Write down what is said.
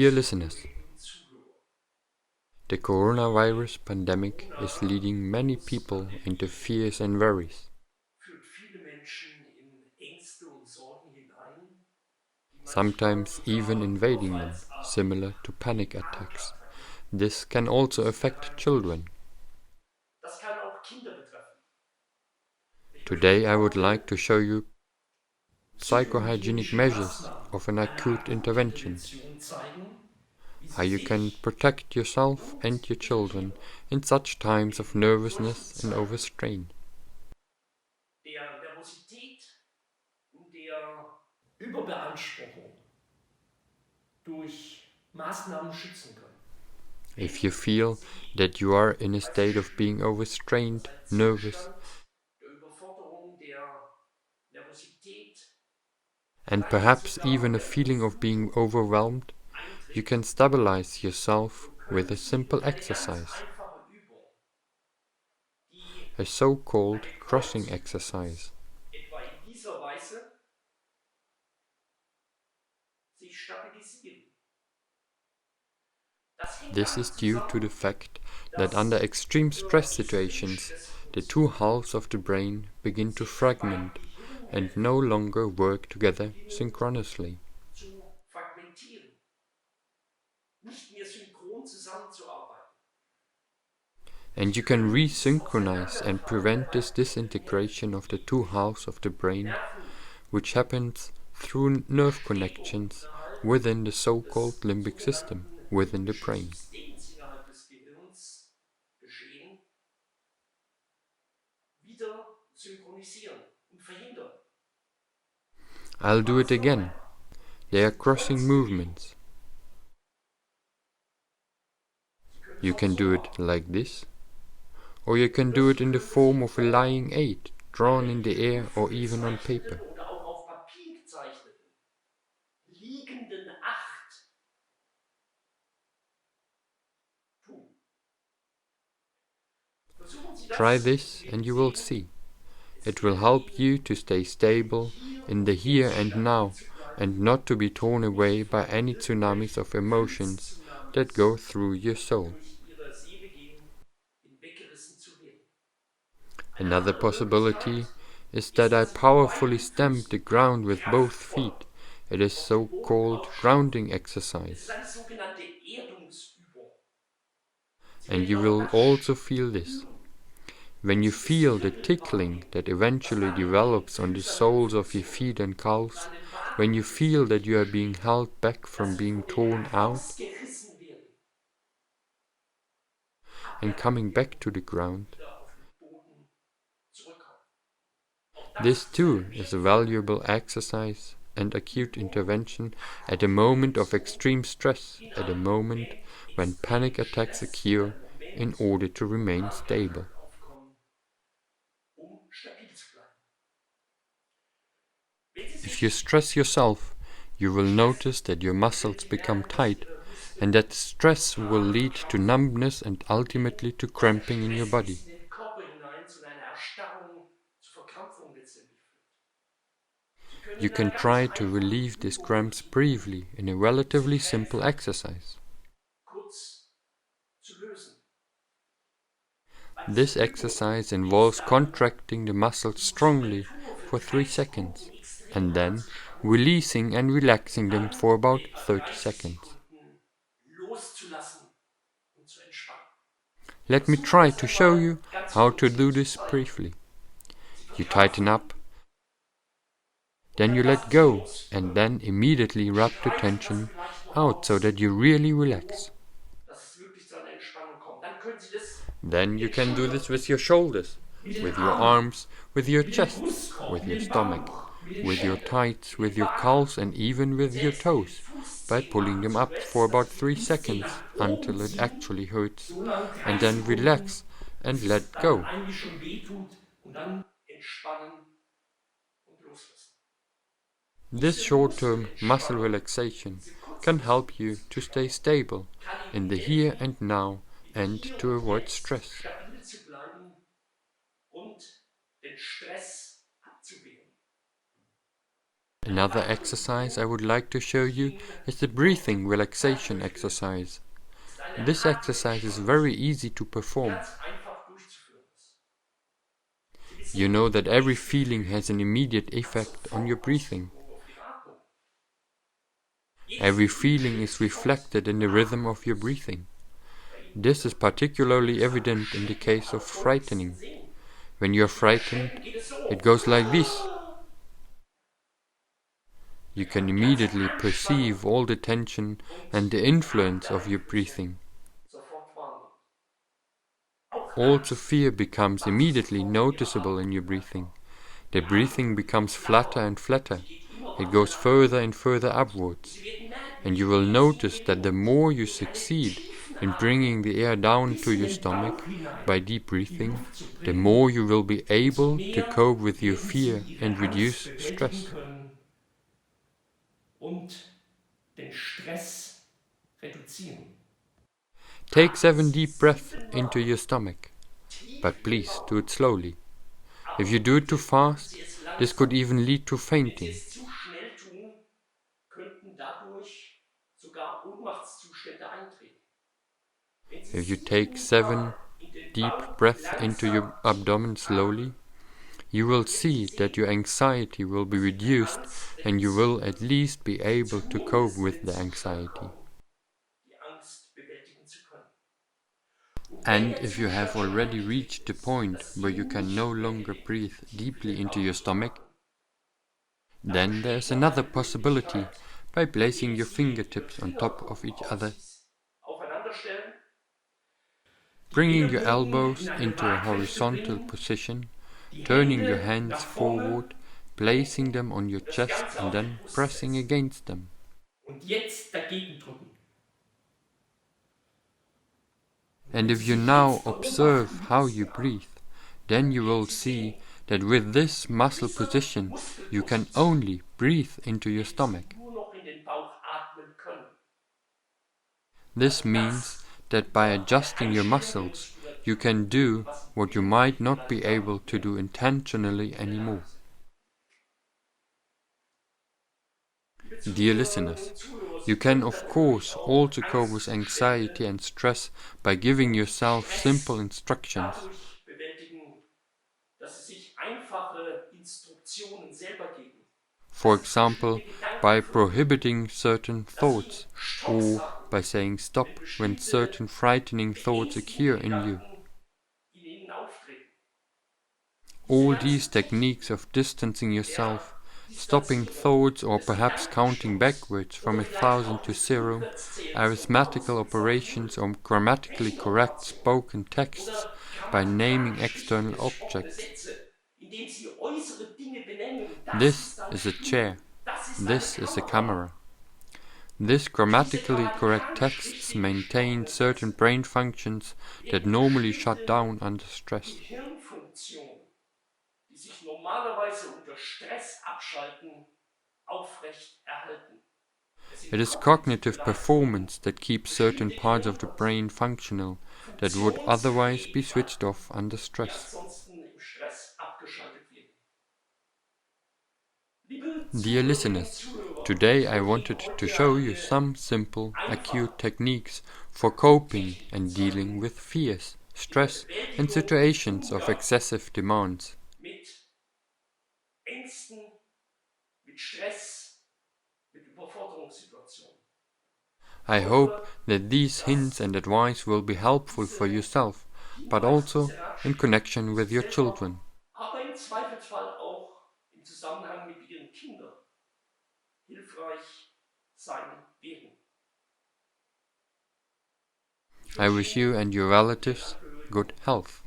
Dear listeners, the coronavirus pandemic is leading many people into fears and worries, sometimes even invading them, similar to panic attacks. This can also affect children. Today I would like to show you psycho-hygienic measures of an acute intervention, how you can protect yourself and your children in such times of nervousness and overstrain. If you feel that you are in a state of being overstrained, nervous, and perhaps even a feeling of being overwhelmed, you can stabilize yourself with a simple exercise, a so-called crossing exercise. This is due to the fact that under extreme stress situations, the two halves of the brain begin to fragment and no longer work together synchronously. And you can resynchronize and prevent this disintegration of the two halves of the brain, which happens through nerve connections within the so-called limbic system within the brain. I'll do it again. They are crossing movements. You can do it like this, or you can do it in the form of a lying 8, drawn in the air or even on paper. Try this and you will see. It will help you to stay stable in the here and now and not to be torn away by any tsunamis of emotions that go through your soul. Another possibility is that I powerfully stamp the ground with both feet. It is so-called grounding exercise. And you will also feel this. When you feel the tickling that eventually develops on the soles of your feet and calves, when you feel that you are being held back from being torn out and coming back to the ground, this too is a valuable exercise and acute intervention at a moment of extreme stress, at a moment when panic attacks occur in order to remain stable. If you stress yourself, you will notice that your muscles become tight and that stress will lead to numbness and ultimately to cramping in your body. You can try to relieve these cramps briefly in a relatively simple exercise. This exercise involves contracting the muscles strongly for 3 seconds and then releasing and relaxing them for about 30 seconds. Let me try to show you how to do this briefly. You tighten up, then you let go, and then immediately rub the tension out so that you really relax. Then you can do this with your shoulders, with your arms, with your chests, with your stomach, with your thighs, with your calves, and even with your toes, by pulling them up for about 3 seconds until it actually hurts, and then relax and let go. This short-term muscle relaxation can help you to stay stable in the here and now and to avoid stress. Another exercise I would like to show you is the breathing relaxation exercise. This exercise is very easy to perform. You know that every feeling has an immediate effect on your breathing. Every feeling is reflected in the rhythm of your breathing. This is particularly evident in the case of frightening. When you are frightened, it goes like this. You can immediately perceive all the tension and the influence of your breathing. Also, fear becomes immediately noticeable in your breathing. The breathing becomes flatter and flatter. It goes further and further upwards. And you will notice that the more you succeed in bringing the air down to your stomach by deep breathing, the more you will be able to cope with your fear and reduce stress. Take 7 deep breaths into your stomach, but please do it slowly. If you do it too fast, this could even lead to fainting. If you take 7 deep breaths into your abdomen slowly, you will see that your anxiety will be reduced and you will at least be able to cope with the anxiety. And if you have already reached the point where you can no longer breathe deeply into your stomach, then there is another possibility by placing your fingertips on top of each other, bringing your elbows into a horizontal position, turning your hands forward, placing them on your chest and then pressing against them. And if you now observe how you breathe, then you will see that with this muscle position you can only breathe into your stomach. This means that by adjusting your muscles, you can do what you might not be able to do intentionally anymore. Dear listeners, you can of course also cope with anxiety and stress by giving yourself simple instructions. For example, by prohibiting certain thoughts, or by saying stop when certain frightening thoughts occur in you. All these techniques of distancing yourself, stopping thoughts or perhaps counting backwards from 1,000 to 0, arithmetical operations or grammatically correct spoken texts by naming external objects. This is a chair. This is a camera. This grammatically correct texts maintain certain brain functions that normally shut down under stress. It is cognitive performance that keeps certain parts of the brain functional that would otherwise be switched off under stress. Dear listeners, today I wanted to show you some simple, acute techniques for coping and dealing with fears, stress, and situations of excessive demands. I hope that these hints and advice will be helpful for yourself, but also in connection with your children. I wish you and your relatives good health.